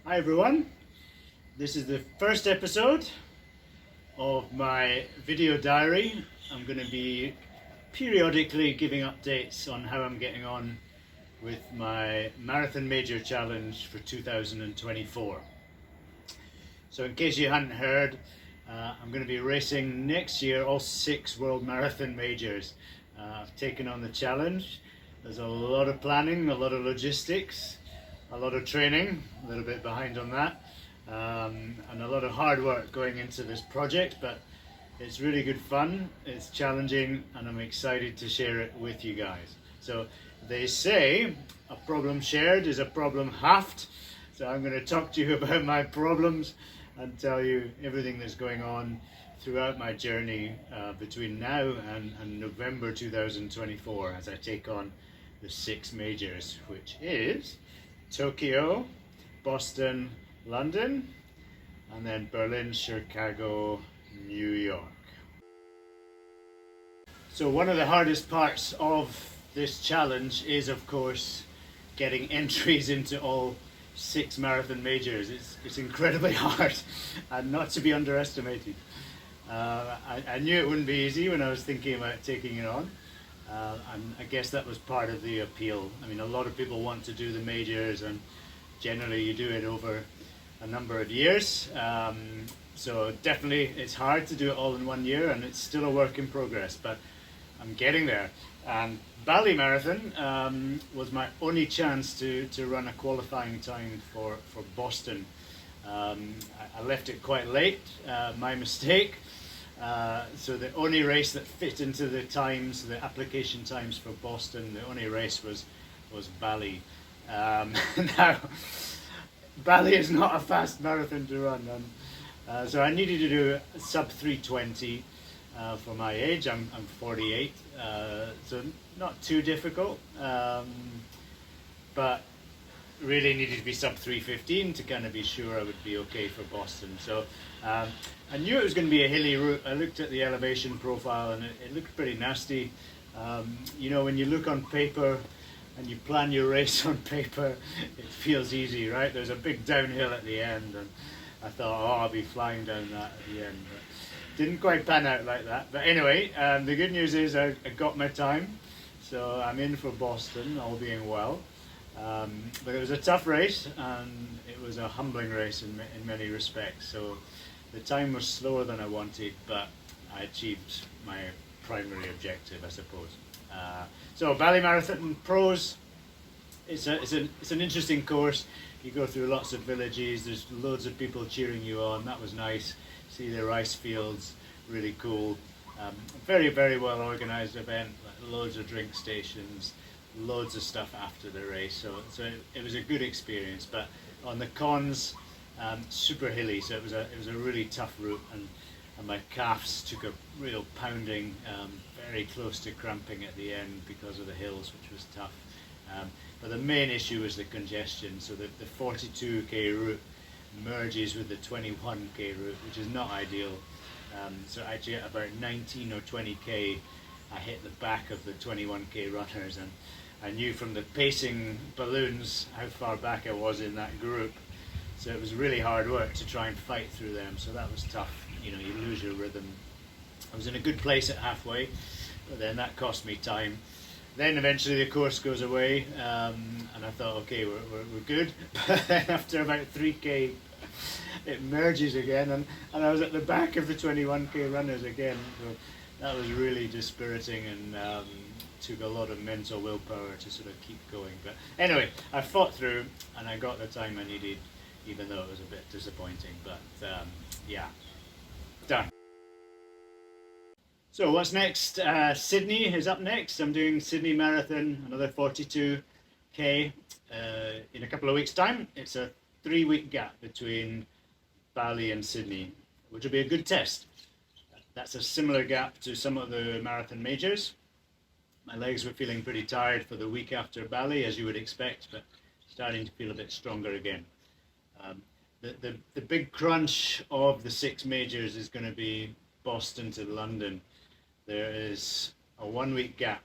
Hi everyone, this is the first episode of my video diary. I'm going to be periodically giving updates on how I'm getting on with my Marathon Major Challenge for 2024. So in case you hadn't heard, I'm going to be racing next year all 6 World Marathon Majors. I've taken on the challenge. There's a lot of planning, a lot of logistics, a lot of training, a little bit behind on that, and a lot of hard work going into this project, but it's really good fun, it's challenging, and I'm excited to share it with you guys. So they say a problem shared is a problem halved, so I'm going to talk to you about my problems and tell you everything that's going on throughout my journey between now and November 2024 as I take on the 6 majors, which is Tokyo, Boston, London, and then Berlin, Chicago, New York. So one of the hardest parts of this challenge is, of course, getting entries into all 6 marathon majors. It's incredibly hard and not to be underestimated. I knew it wouldn't be easy when I was thinking about taking it on. And I guess that was part of the appeal. I mean, a lot of people want to do the majors, and generally you do it over a number of years. So definitely it's hard to do it all in 1 year, and it's still a work in progress, but I'm getting there. And Bali Marathon was my only chance to run a qualifying time for Boston. I left it quite late, my mistake. So the only race that fit into the times, the application times for Boston, the only race was Bali. Now, Bali is not a fast marathon to run, and so I needed to do sub 3:20 for my age. I'm 48, so not too difficult, but really needed to be sub 3:15 to kind of be sure I would be okay for Boston. So I knew it was going to be a hilly route. I looked at the elevation profile and it looked pretty nasty. You know, when you look on paper and you plan your race on paper, it feels easy, right? There's a big downhill at the end, and I thought, oh, I'll be flying down that at the end. But didn't quite pan out like that. But anyway, the good news is I got my time, so I'm in for Boston, all being well. But it was a tough race, and it was a humbling race in many respects. So the time was slower than I wanted, but I achieved my primary objective, I suppose. So Bali Marathon Pros, it's an interesting course. You go through lots of villages, there's loads of people cheering you on. That was nice. See the rice fields, really cool. Very, very well organized event, like loads of drink stations, loads of stuff after the race. So it was a good experience. But on the cons, super hilly, so it was a really tough route, and my calves took a real pounding, very close to cramping at the end because of the hills, which was tough. But the main issue was the congestion. So the 42k route merges with the 21k route, which is not ideal. So actually at about 19 or 20k, I hit the back of the 21k runners, and I knew from the pacing balloons how far back I was in that group. So it was really hard work to try and fight through them. So that was tough. You know, you lose your rhythm. I was in a good place at halfway, but then that cost me time. Then eventually the course goes away, and I thought, okay, we're good. But then after about 3k, it merges again, and I was at the back of the 21k runners again. So that was really dispiriting, and took a lot of mental willpower to sort of keep going. But anyway, I fought through, and I got the time I needed, even though it was a bit disappointing. But yeah, done. So what's next? Sydney is up next. I'm doing Sydney Marathon, another 42k in a couple of weeks' time. It's a 3-week gap between Bali and Sydney, which will be a good test. That's a similar gap to some of the marathon majors. My legs were feeling pretty tired for the week after Bali, as you would expect, but starting to feel a bit stronger again. The big crunch of the 6 majors is going to be Boston to London. There is a 1-week gap,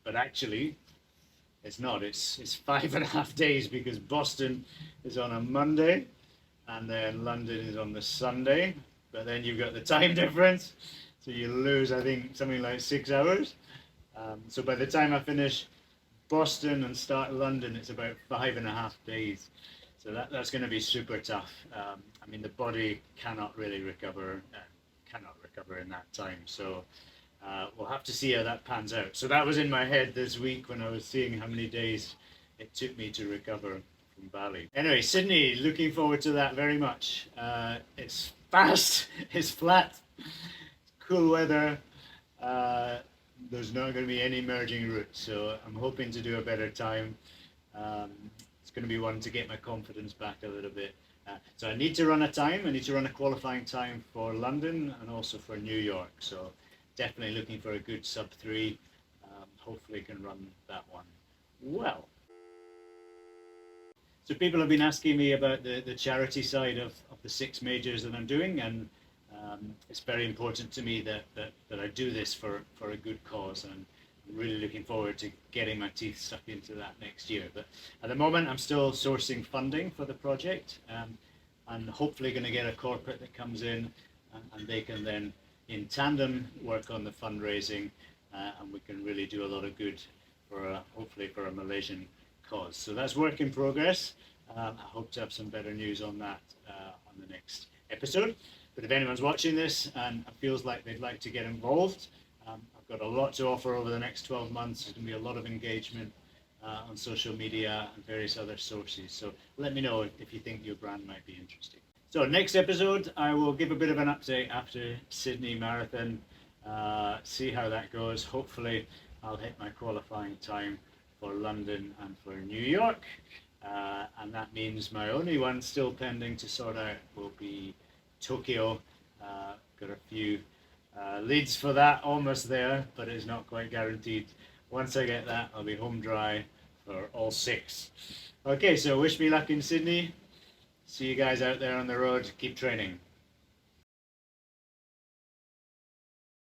but actually it's not. It's 5.5 days, because Boston is on a Monday and then London is on the Sunday, but then you've got the time difference, so you lose, I think, something like 6 hours. So by the time I finish Boston and start London, it's about 5.5 days. So that's going to be super tough. I mean, the body cannot really recover in that time. So we'll have to see how that pans out. So that was in my head this week when I was seeing how many days it took me to recover from Bali. Anyway, Sydney, looking forward to that very much. It's fast, it's flat, cool weather. There's not going to be any merging routes, so I'm hoping to do a better time. It's going to be one to get my confidence back a little bit. So I need to run a time. I need to run a qualifying time for London and also for New York. So definitely looking for a good sub 3. Hopefully can run that one well. So people have been asking me about the charity side of the 6 majors that I'm doing, and it's very important to me that I do this for a good cause, and I'm really looking forward to getting my teeth stuck into that next year. But at the moment, I'm still sourcing funding for the project, and hopefully going to get a corporate that comes in, and they can then, in tandem, work on the fundraising, and we can really do a lot of good hopefully for a Malaysian cause. So that's work in progress. I hope to have some better news on that on the next episode. But if anyone's watching this and feels like they'd like to get involved, I've got a lot to offer over the next 12 months. There's going to be a lot of engagement on social media and various other sources. So let me know if you think your brand might be interesting. So next episode, I will give a bit of an update after Sydney Marathon, see how that goes. Hopefully I'll hit my qualifying time for London and for New York. And that means my only one still pending to sort out will be Tokyo. Got a few leads for that, almost there, but it's not quite guaranteed. Once I get that, I'll be home dry for all 6. Okay, so wish me luck in Sydney. See you guys out there on the road. Keep training.